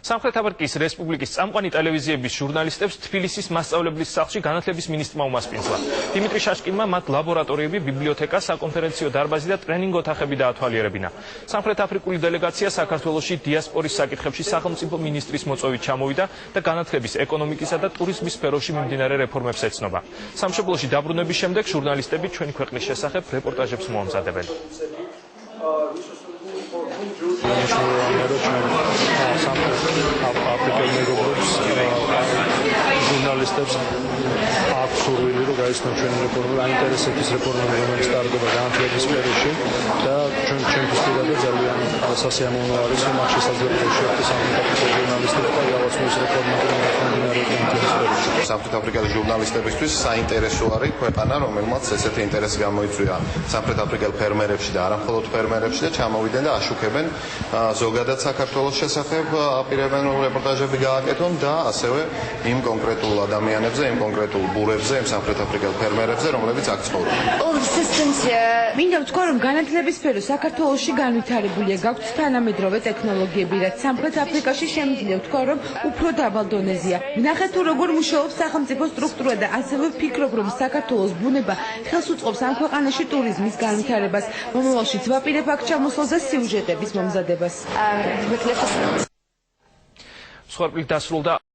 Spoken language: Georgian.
სამხრეთ აფრიკის რესპუბლიკის წამყვანი ტელევიზიების ჟურნალისტებს თბილისის მასწავლებლის სახლში განათლების მინისტრმა უმასპინძლა. დიმიტრი შაშკინმა მათ ლაბორატორიები, ბიბლიოთეკა, საკონფერენციო დარბაზი და ტრენინგ ოთახები დაათვალიერებინა. სამხრეთ აფრიკული დელეგაცია საქართველოში დიასპორის საკითხებში სახელმწიფო მინისტრის მოწვევით ჩამოვიდა და განათლების, ეკონომიკისა და ტურიზმის სფეროში მიმდინარე რეფორმებს ეცნობა. სამშობლოში დაბრუნების შემდეგ ჟურნალისტები ჩვენი ქვეყნის შესახებ რეპორტაჟებს მოამზადებენ. ჟურნალისტებს აქვს სურვილი რომ გაიცნონ ჩვენი რეფორმა, აინტერესებს რეფორმები, რომელიც ტარდება განათლების სფეროში და ჩვენთვის პირადად ძალიან სასიამოვნო არის, რომ აქ შესაძლებელი შეხვდეს სამხედრო ჟურნალისტები და გავაცნოს რეფორმები, რომელიც მიმდინარეობს განათლების სფეროში. სამხრეთ აფრიკელი ჟურნალისტებისთვის საინტერესო არის ქვეყანა, რომელმაც ესეთი ინტერესი გამოიწვია სამხრეთ აფრიკელ ფერმერებში და არა მხოლოდ ფერმერებში და ჩამოვიდნენ და აშუქებენ ზოგადად საქართველოს შესახებ, აპირებენ რომ რეპორტაჟები გააკეთონ და ასევე იმ კონკრეტულ ადამიანებზე, იმ კონკრეტულ ბურებზე, იმ სამხრეთ აფრიკელ ფერმერებზე, რომლებიც აქ ცხოვრობენ. მინდა ვთქვა, რომ განათლების სფერო საქართველოში განვითარებულია, გაქვთ თანამედროვე ტექნოლოგიები, რაც სამხრეთ აფრიკაში შემიძლია ვთქვა, რომ უფრო დაბალ დონეზეა. ვნახეთ თუ როგორ მუშაობს სახელმწიფო სტრუქტურა და ასევე ვფიქრობ, რომ საქართველოს ბუნება ხელს უწყობს ამ ქვეყანაში ტურიზმის განვითარებას. მომავალში ვაპირებ აქ ჩამოსვლას და სიუჟეტების მომზადებას. სხვა დასრულდა